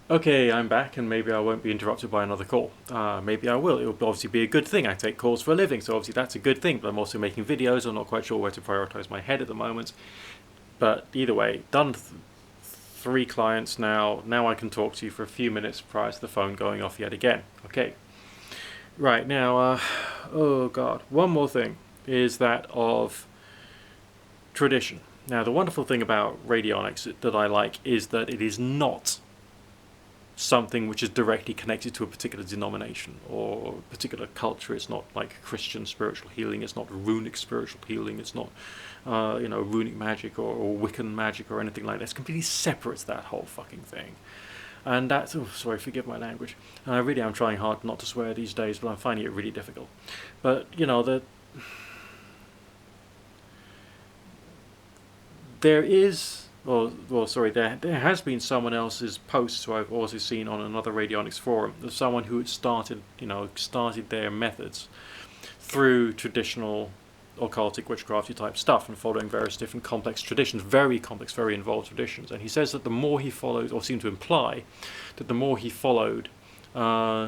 Okay, I'm back, and maybe I won't be interrupted by another call. Maybe I will. It will obviously be a good thing. I take calls for a living, so obviously that's a good thing. But I'm also making videos. I'm not quite sure where to prioritize my head at the moment. But either way, done three clients now. Now I can talk to you for a few minutes prior to the phone going off yet again. Okay. Right now, oh god, one more thing is that of tradition. Now, the wonderful thing about radionics that I like is that it is not something which is directly connected to a particular denomination or a particular culture. It's not like Christian spiritual healing. It's not runic spiritual healing. It's not, runic magic or Wiccan magic or anything like that. It's completely separate to that whole fucking thing. And that's, oh, sorry, forgive my language. And I really am trying hard not to swear these days, but I'm finding it really difficult. But, there is, there has been someone else's posts who I've also seen on another radionics forum of someone who had started their methods through traditional occultic witchcrafty type stuff and following various different complex traditions, very complex, very involved traditions. And he says that the more he followed, or seemed to imply that the more he followed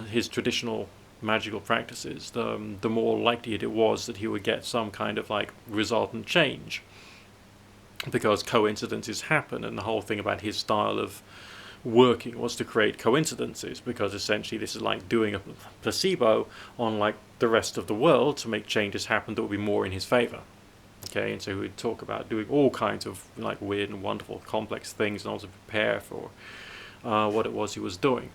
his traditional magical practices, the more likely it was that he would get some kind of like resultant change, because coincidences happen. And the whole thing about his style of working was to create coincidences, because essentially this is like doing a placebo on like the rest of the world to make changes happen that would be more in his favor. Okay, and so he would talk about doing all kinds of like weird and wonderful complex things and also prepare for what it was he was doing.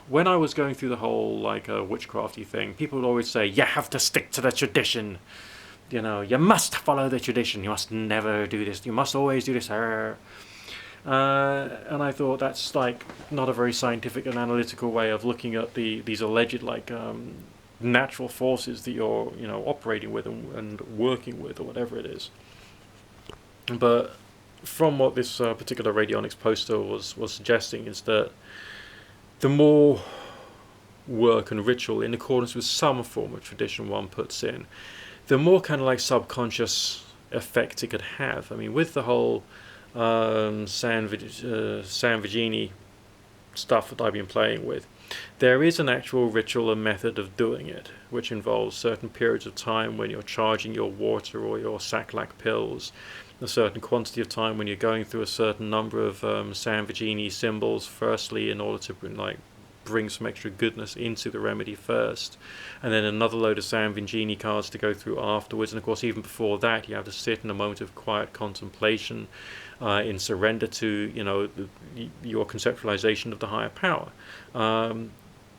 When I was going through the whole like witchcrafty thing, people would always say, you have to stick to the tradition. You must follow the tradition. You must never do this. You must always do this. And I thought that's like not a very scientific and analytical way of looking at these alleged like natural forces that you're operating with and working with or whatever it is. But from what this particular radionics poster was suggesting is that the more work and ritual in accordance with some form of tradition one puts in, the more kind of like subconscious effect it could have. I mean, with the whole San Vigini stuff that I've been playing with, there is an actual ritual and method of doing it, which involves certain periods of time when you're charging your water or your Saclac pills, a certain quantity of time when you're going through a certain number of San Vigini symbols, firstly, in order to bring some extra goodness into the remedy first, and then another load of San Vigini cards to go through afterwards. And of course, even before that, you have to sit in a moment of quiet contemplation, in surrender to your conceptualization of the higher power,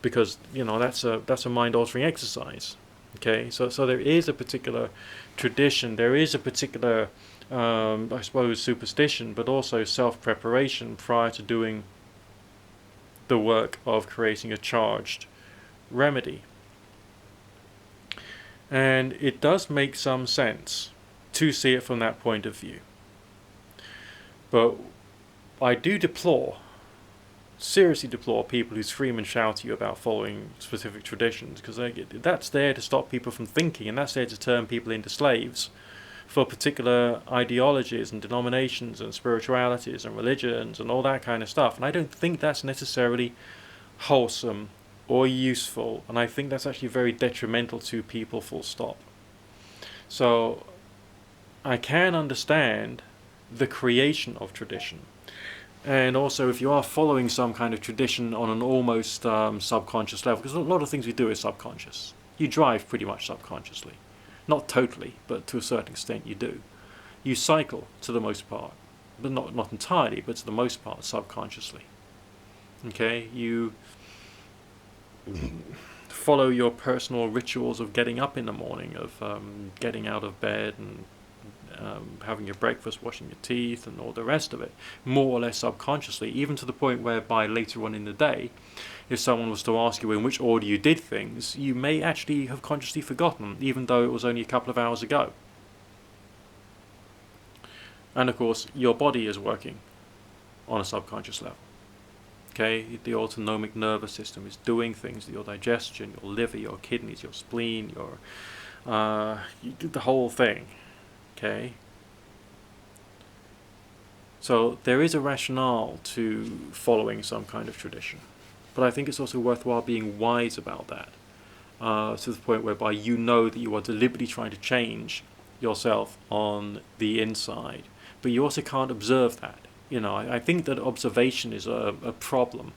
because that's a mind-altering exercise. Okay, so there is a particular tradition, there is a particular I suppose superstition, but also self-preparation prior to doing the work of creating a charged remedy. And it does make some sense to see it from that point of view. But I do seriously deplore people who scream and shout at you about following specific traditions, because that's there to stop people from thinking, and that's there to turn people into slaves for particular ideologies and denominations and spiritualities and religions and all that kind of stuff. And I don't think that's necessarily wholesome or useful, and I think that's actually very detrimental to people, full stop. So I can understand the creation of tradition, and also if you are following some kind of tradition on an almost subconscious level, because a lot of things we do is subconscious. You drive pretty much subconsciously. Not totally, but to a certain extent you do. You cycle to the most part, but not entirely, but to the most part subconsciously. Okay, you follow your personal rituals of getting up in the morning, of getting out of bed and having your breakfast, washing your teeth, and all the rest of it, more or less subconsciously, even to the point whereby later on in the day, if someone was to ask you in which order you did things, you may actually have consciously forgotten, even though it was only a couple of hours ago. And of course, your body is working on a subconscious level. Okay, the autonomic nervous system is doing things, your digestion, your liver, your kidneys, your spleen, the whole thing. Okay. So there is a rationale to following some kind of tradition. But I think it's also worthwhile being wise about that, to the point whereby you know that you are deliberately trying to change yourself on the inside, but you also can't observe that. I think that observation is a problem.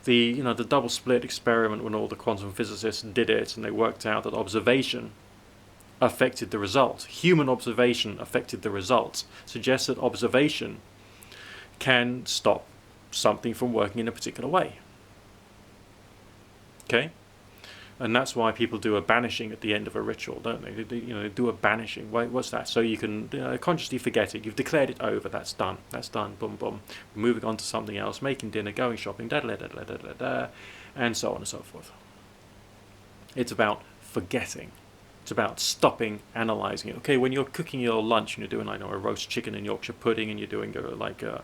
The double slit experiment, when all the quantum physicists did it and they worked out that observation affected the results, human observation affected the results, suggests that observation can stop something from working in a particular way. Okay? And that's why people do a banishing at the end of a ritual, don't they? They do a banishing. What's that? So you can consciously forget it. You've declared it over. That's done. That's done. Boom, boom. Moving on to something else. Making dinner, going shopping, da da da da da da da, and so on and so forth. It's about forgetting. It's about stopping, analysing it. Okay, when you're cooking your lunch and you're doing a roast chicken and Yorkshire pudding, and you're doing your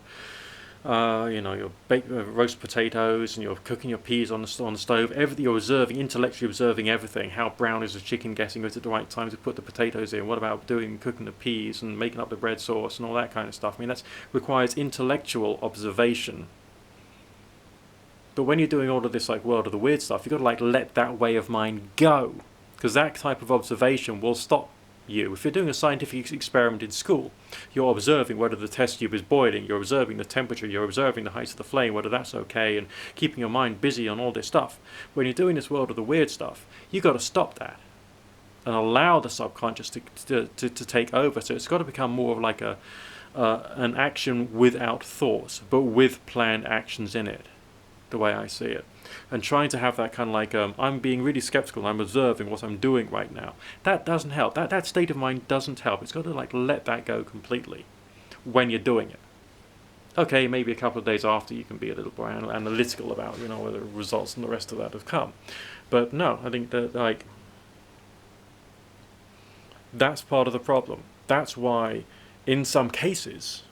baked roast potatoes, and you're cooking your peas on the stove. Everything you're observing, intellectually observing everything. How brown is the chicken getting? Is it the right time to put the potatoes in? What about cooking the peas and making up the bread sauce and all that kind of stuff? I mean, that requires intellectual observation. But when you're doing all of this world of the weird stuff, you've got to let that way of mind go, because that type of observation will stop you. If you're doing a scientific experiment in school, you're observing whether the test tube is boiling, you're observing the temperature, you're observing the height of the flame, whether that's okay, and keeping your mind busy on all this stuff. When you're doing this world of the weird stuff, you've got to stop that and allow the subconscious to take over. So it's got to become more of an action without thoughts, but with planned actions in it, the way I see it. And trying to have that kind of I'm being really skeptical, I'm observing what I'm doing right now. That doesn't help. That state of mind doesn't help. It's got to let that go completely when you're doing it. Okay, maybe a couple of days after you can be a little more analytical about, whether results and the rest of that have come. But no, I think that that's part of the problem. That's why in some cases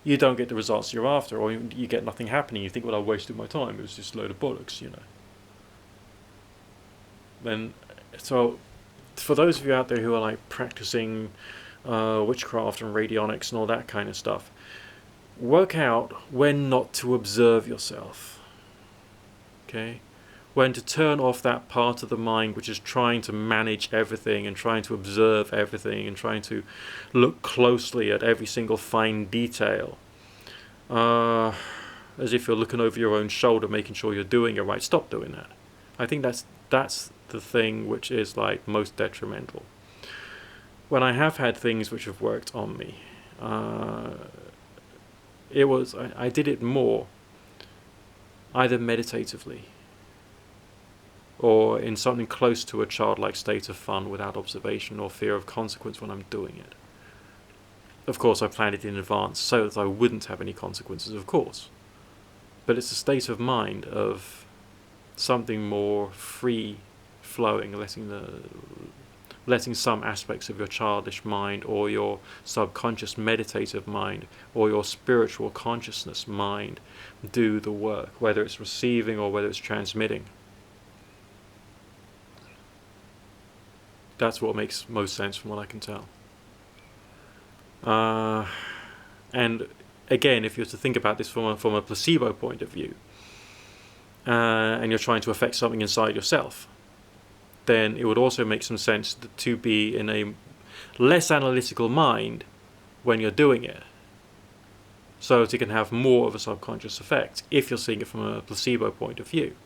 you don't get the results you're after, or you get nothing happening. You think, well, I wasted my time. It was just a load of bollocks, Then, so for those of you out there who are practicing witchcraft and radionics and all that kind of stuff, work out when not to observe yourself. Okay? When to turn off that part of the mind which is trying to manage everything and trying to observe everything and trying to look closely at every single fine detail, as if you're looking over your own shoulder, making sure you're doing it right. Stop doing that. I think that's the thing which is most detrimental. When I have had things which have worked on me, I did it more either meditatively or in something close to a childlike state of fun without observation or fear of consequence when I'm doing it. Of course, I planned it in advance so that I wouldn't have any consequences, of course. But it's a state of mind of something more free-flowing, letting some aspects of your childish mind or your subconscious meditative mind or your spiritual consciousness mind do the work, whether it's receiving or whether it's transmitting. That's what makes most sense from what I can tell. And again, if you're to think about this from a placebo point of view, and you're trying to affect something inside yourself, then it would also make some sense to be in a less analytical mind when you're doing it, so that it can have more of a subconscious effect if you're seeing it from a placebo point of view.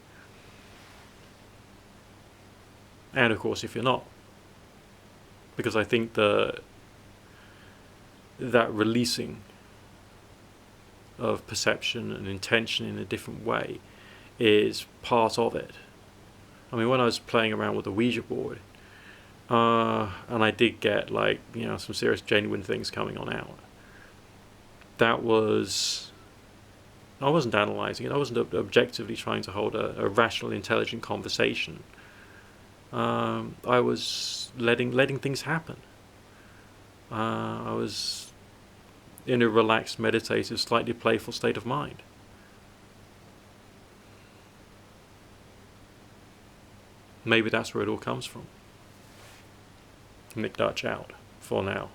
And of course, if you're not. Because I think that releasing of perception and intention in a different way is part of it. I mean, when I was playing around with the Ouija board, and I did get some serious genuine things coming on out, I wasn't analysing it, I wasn't objectively trying to hold a rational, intelligent conversation. I was letting things happen. I was in a relaxed, meditative, slightly playful state of mind. Maybe that's where it all comes from. Nick Dutch out for now.